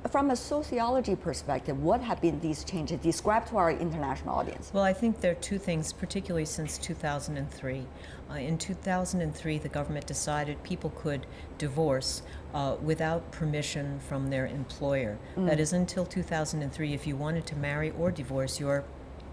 from a sociology perspective, what have been these changes? Describe to our international audience. Well, I think there are two things, particularly since 2003. In 2003, the government decided people could divorce without permission from their employer. That is, until 2003, if you wanted to marry or divorce, your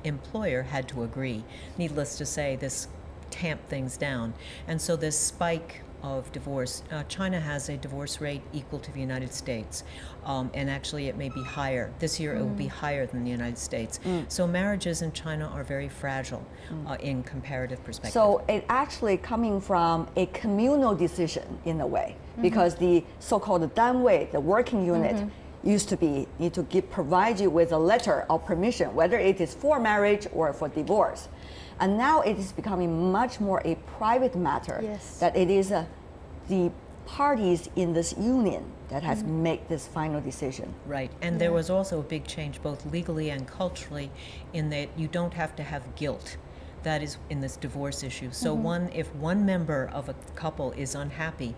employer had to agree. Needless to say, this tamped things down. And so this spike of divorce, China has a divorce rate equal to the United States, and actually it may be higher. This year it will be higher than the United States. So marriages in China are very fragile in comparative perspective. So it actually coming from a communal decision in a way, because the so-called danwei, the working unit, used to be need to provide you with a letter of permission, whether it is for marriage or for divorce. And now it is becoming much more a private matter, that it is the parties in this union that has made this final decision. Right, and there was also a big change both legally and culturally in that you don't have to have guilt. That is in this divorce issue. So if one member of a couple is unhappy,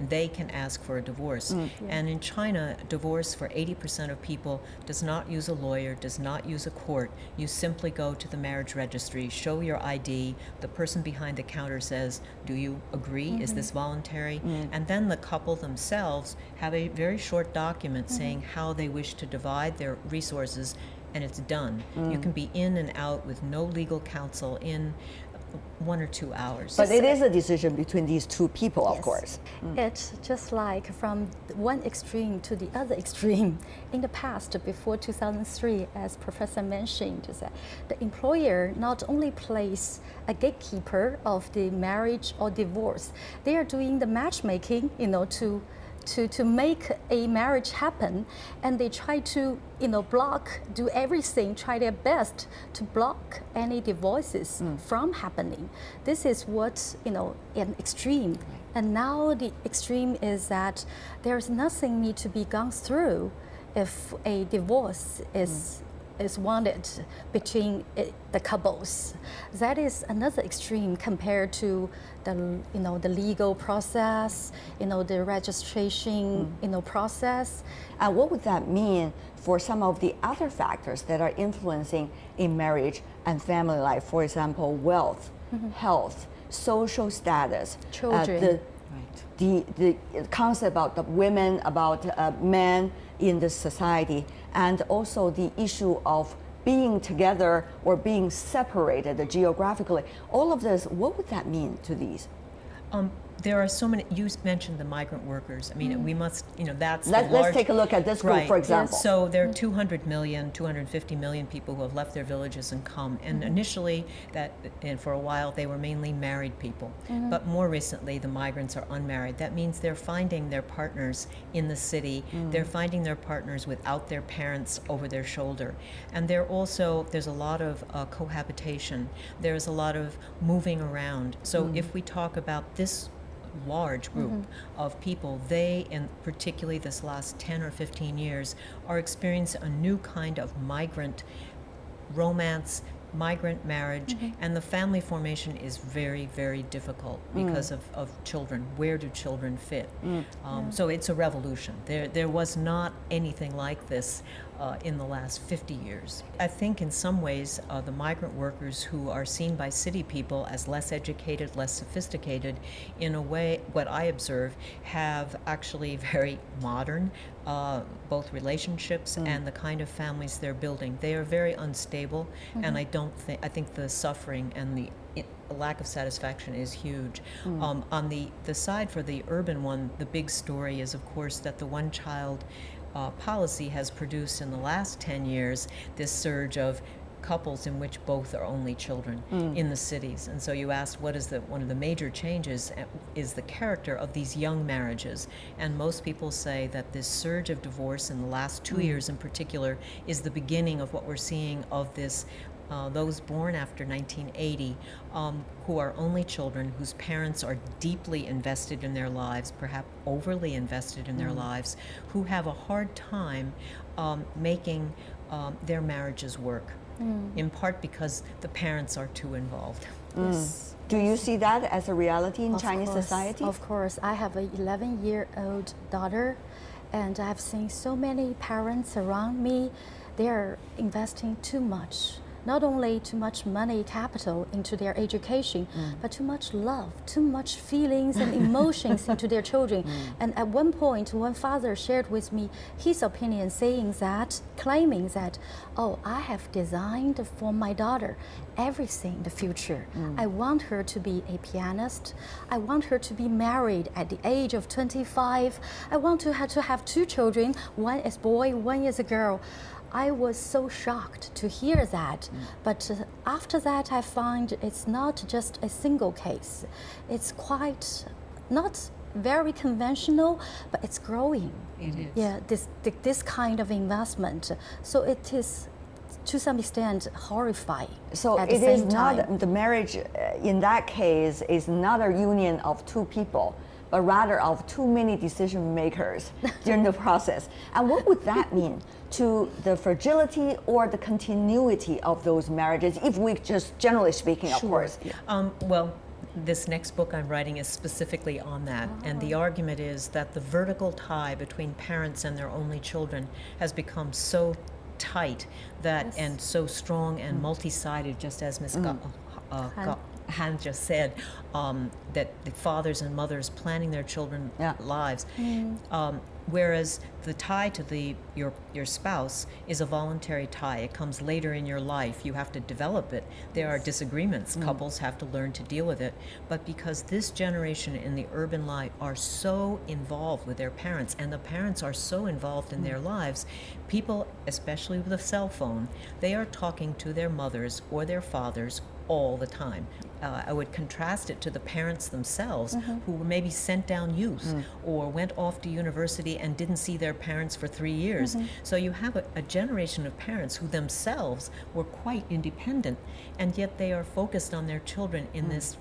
they can ask for a divorce. And in China, divorce for 80% of people does not use a lawyer, does not use a court. You simply go to the marriage registry, show your ID, the person behind the counter says, do you agree? Is this voluntary? And then the couple themselves have a very short document saying how they wish to divide their resources, and it's done. You can be in and out with no legal counsel in 1 or 2 hours. But it is a decision between these two people, of course. It's just like from one extreme to the other extreme. In the past, before 2003, as Professor mentioned, is that the employer not only plays a gatekeeper of the marriage or divorce, they are doing the matchmaking, to make a marriage happen, and they try to do everything, try their best to block any divorces from happening. This is what an extreme. And now the extreme is that there's nothing need to be gone through if a divorce is wanted between the couples. That is another extreme compared to the legal process, the registration process. And what would that mean for some of the other factors that are influencing in marriage and family life? For example, wealth, health, social status, children. The concept about the women, about men in this society, and also the issue of being together or being separated geographically. All of this, what would that mean to these? There are so many. You mentioned the migrant workers. I mean, we must, that's Let's take a look at this group, for example. So there are 200 million, 250 million people who have left their villages and come. And initially, and for a while, they were mainly married people. But more recently, the migrants are unmarried. That means they're finding their partners in the city. They're finding their partners without their parents over their shoulder. And there's a lot of cohabitation. There's a lot of moving around. So if we talk about this large group of people, they, and particularly this last 10 or 15 years, are experiencing a new kind of migrant romance, migrant marriage, and the family formation is very, very difficult because of children. Where do children fit? So it's a revolution. There was not anything like this in the last 50 years. I think in some ways the migrant workers who are seen by city people as less educated, less sophisticated, in a way, what I observe, have actually very modern both relationships and the kind of families they're building. They are very unstable, and I think the suffering and the lack of satisfaction is huge. On the side for the urban one, the big story is, of course, that the one-child policy has produced in the last 10 years this surge of couples in which both are only children in the cities. And so you asked, what is one of the major changes is the character of these young marriages. And most people say that this surge of divorce in the last 2 years in particular is the beginning of what we're seeing of this those born after 1980 who are only children, whose parents are deeply invested in their lives, perhaps overly invested in their lives, who have a hard time making their marriages work, in part because the parents are too involved. Yes. Do you see that as a reality in Chinese society? Of course. I have an 11-year-old daughter, And I've seen so many parents around me, they're investing too much. Not only too much money, capital into their education, but too much love, too much feelings and emotions into their children. And at one point, one father shared with me his opinion, claiming that, oh, I have designed for my daughter everything in the future. I want her to be a pianist. I want her to be married at the age of 25. I want to have 2 children, one is boy, one is a girl. I was so shocked to hear that, but after that I find it's not just a single case. It's quite not very conventional, but it's growing. It is. Yeah, this kind of investment. So it is, to some extent, horrifying. So at the it is same time. not, the marriage in that case is not a union of 2 people, but rather of too many decision makers during the process. And what would that mean to the fragility or the continuity of those marriages, if we just generally speaking, of course? Well, this next book I'm writing is specifically on that, and the argument is that the vertical tie between parents and their only children has become so tight that and so strong and multi-sided, just as Ms. Han just said, that the fathers and mothers planning their children's lives, whereas the tie to your spouse is a voluntary tie. It comes later in your life. You have to develop it. There are disagreements. Couples have to learn to deal with it. But because this generation in the urban life are so involved with their parents, and the parents are so involved in their lives, people, especially with a cell phone, they are talking to their mothers or their fathers all the time. I would contrast it to the parents themselves who were maybe sent down youth or went off to university and didn't see their parents for 3 years. So you have a generation of parents who themselves were quite independent, and yet they are focused on their children in this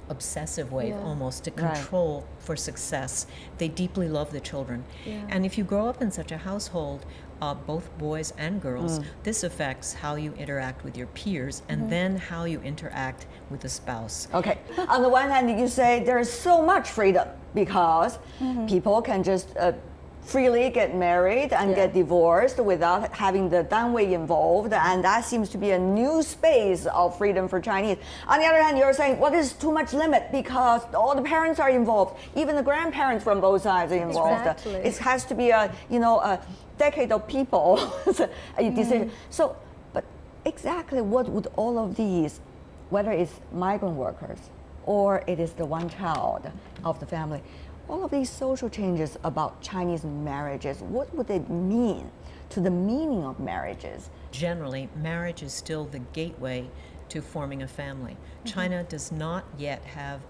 obsessive way almost to control for success. They deeply love the children. And if you grow up in such a household, both boys and girls, this affects how you interact with your peers and then how you interact with the spouse. Okay, on the one hand, you say there's so much freedom because people can just freely get married and get divorced without having the danwei involved, and that seems to be a new space of freedom for Chinese. On the other hand, you're saying, well, there's too much limit because all the parents are involved, even the grandparents from both sides are involved. Exactly. It has to be a decade of people decision. So, but exactly what would all of these, whether it's migrant workers or it is the one child of the family, all of these social changes about Chinese marriages, what would they mean to the meaning of marriages? Generally, marriage is still the gateway to forming a family. China does not yet have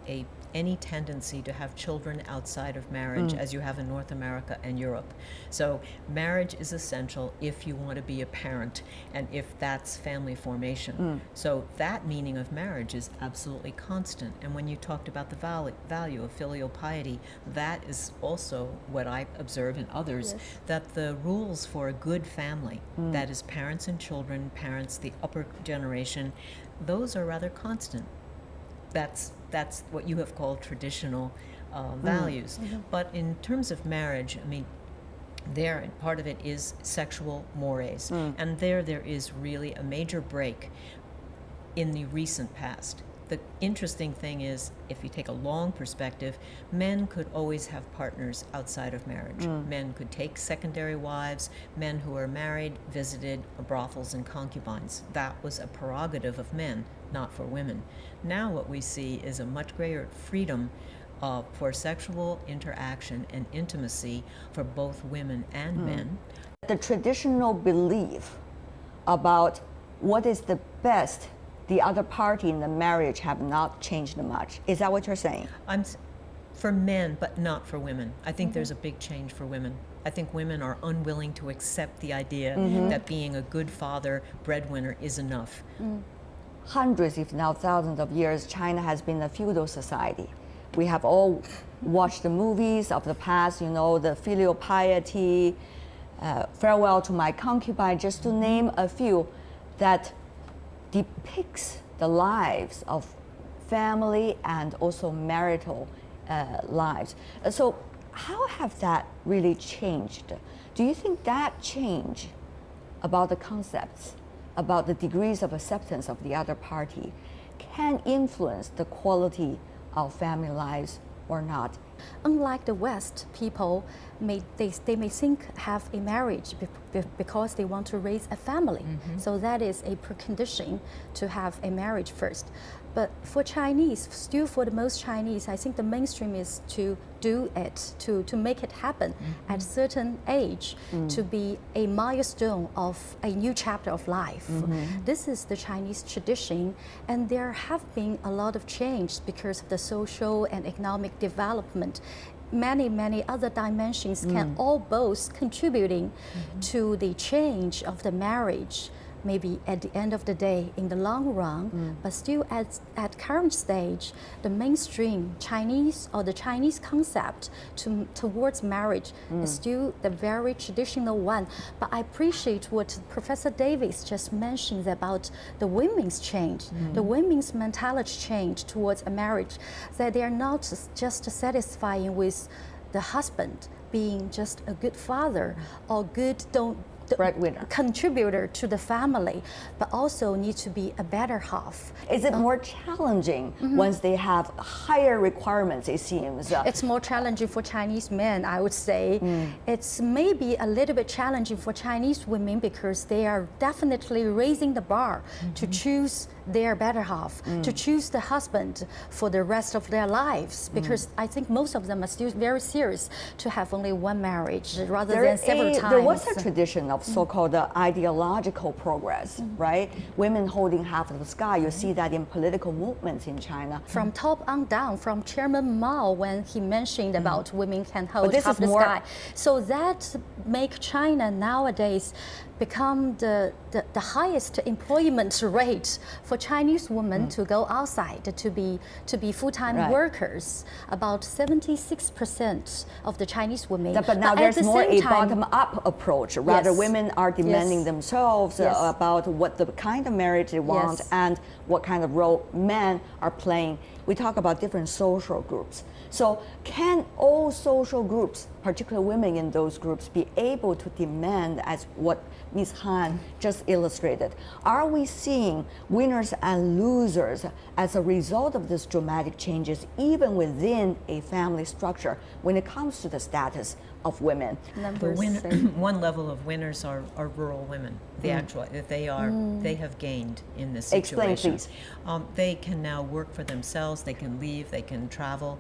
any tendency to have children outside of marriage as you have in North America and Europe. So marriage is essential if you want to be a parent and if that's family formation. So that meaning of marriage is absolutely constant. And when you talked about the value of filial piety, that is also what I observe in others, that the rules for a good family, that is parents and children, parents, the upper generation, those are rather constant. That's what you have called traditional values. But in terms of marriage, I mean, part of it is sexual mores, and there is really a major break in the recent past. The interesting thing is, if you take a long perspective, men could always have partners outside of marriage. Men could take secondary wives. Men who are married visited brothels and concubines. That was a prerogative of men, not for women. Now what we see is a much greater freedom for sexual interaction and intimacy for both women and men. The traditional belief about what is the best the other party in the marriage have not changed much. Is that what you're saying? For men, but not for women. I think there's a big change for women. I think women are unwilling to accept the idea that being a good father, breadwinner, is enough. Hundreds, if not thousands of years, China has been a feudal society. We have all watched the movies of the past, the filial piety, Farewell to My Concubine, just to name a few, that depicts the lives of family and also marital lives. So how have that really changed? Do you think that change about the concepts, about the degrees of acceptance of the other party, can influence the quality of family lives or not? Unlike the West, people may think have a marriage because they want to raise a family. So that is a precondition to have a marriage first. But for Chinese, still for the most Chinese, I think the mainstream is to do it, to make it happen at a certain age, to be a milestone of a new chapter of life. This is the Chinese tradition, and there have been a lot of change because of the social and economic development. Many other dimensions can all both contributing to the change of the marriage. Maybe at the end of the day, in the long run, but still at current stage, the mainstream Chinese or the Chinese concept towards marriage is still the very traditional one. But I appreciate what Professor Davis just mentioned about the women's change, the women's mentality change towards a marriage, that they are not just satisfying with the husband being just a good father or good breadwinner contributor to the family, but also need to be a better half. Is it more challenging once they have higher requirements, it seems? It's more challenging for Chinese men, I would say. It's maybe a little bit challenging for Chinese women because they are definitely raising the bar to choose their better half, to choose the husband for the rest of their lives, because I think most of them are still very serious to have only one marriage rather than several times. There was a tradition of so-called ideological progress, right? Women holding half of the sky. You see that in political movements in China. From top on down, from Chairman Mao when he mentioned about women can hold half the sky. So that make China nowadays become the highest employment rate for Chinese women to go outside to be full-time workers. About 76% of the Chinese women. But now there's more a bottom-up approach. Rather, women are demanding themselves about what the kind of marriage they want and what kind of role men are playing. We talk about different social groups. So can all social groups, particularly women in those groups, be able to demand, as what Ms. Han just illustrated? Are we seeing winners and losers as a result of these dramatic changes, even within a family structure, when it comes to the status of women? One level of winners are rural women. The actual, they have gained in this situation. Explain, please. They can now work for themselves. They can leave. They can travel.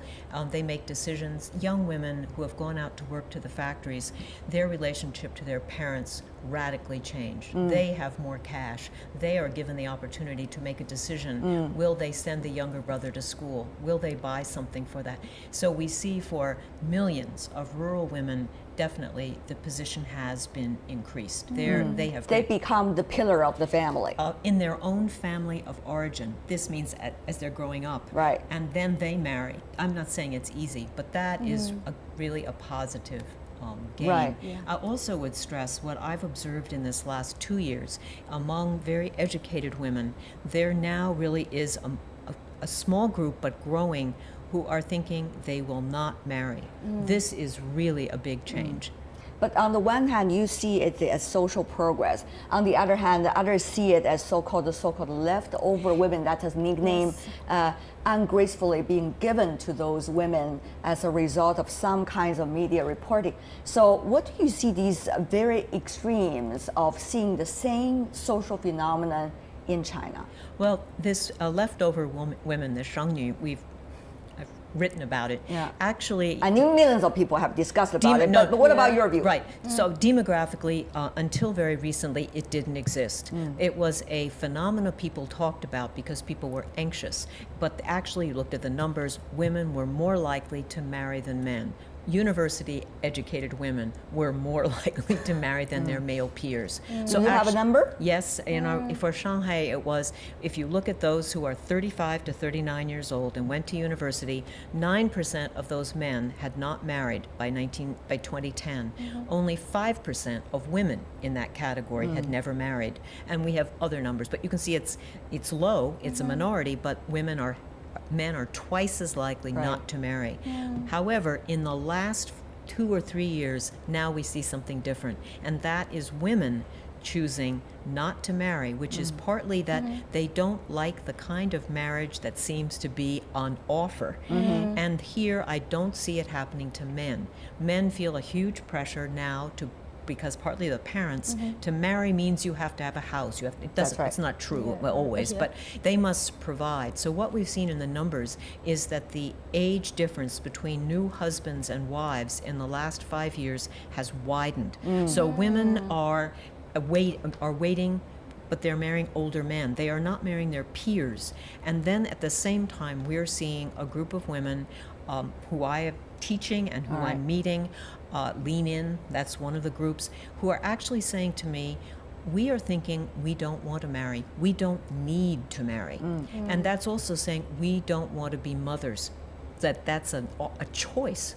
They make decisions. Young women who have gone out to work to the factories, their relationship to their parents radically changed. They have more cash. They are given the opportunity to make a decision. Will they send the younger brother to school? Will they buy something for that? So we see for millions of rural women, definitely the position has been increased. They become the pillar of the family. In their own family of origin. This means as they're growing up. Right. And then they marry. I'm not saying it's easy, but that is really a positive gain. Right. I also would stress what I've observed in this last 2 years among very educated women. There now really is a small group, but growing, who are thinking they will not marry. This is really a big change. But on the one hand, you see it as social progress. On the other hand, the others see it as so-called leftover women, that is nickname, ungracefully being given to those women as a result of some kinds of media reporting. So what do you see these very extremes of seeing the same social phenomenon in China? Well, this leftover women, the Shangnu, I've written about it. Yeah. Actually, I knew millions of people have discussed about it, but what about your view? Right. So demographically, until very recently, it didn't exist. It was a phenomena people talked about because people were anxious. But actually, you looked at the numbers, women were more likely to marry than men. University-educated women were more likely to marry than their male peers. So you have a number? Yes, for Shanghai it was, if you look at those who are 35 to 39 years old and went to university, 9% of those men had not married by 2010. Only 5% of women in that category had never married. And we have other numbers, but you can see it's low, it's a minority, but men are twice as likely not to marry. However, in the last 2 or 3 years, now we see something different. And that is women choosing not to marry, which is partly that they don't like the kind of marriage that seems to be on offer. And here I don't see it happening to men. Men feel a huge pressure now to, because partly the parents, to marry means you have to have a house. You have, it doesn't, That's right. it's not true always, but they must provide. So what we've seen in the numbers is that the age difference between new husbands and wives in the last 5 years has widened. So women are waiting, but they're marrying older men. They are not marrying their peers. And then at the same time, we're seeing a group of women who I am teaching and who I'm meeting, Lean In, that's one of the groups, who are actually saying to me, we are thinking we don't want to marry. We don't need to marry. And that's also saying we don't want to be mothers. That's a choice.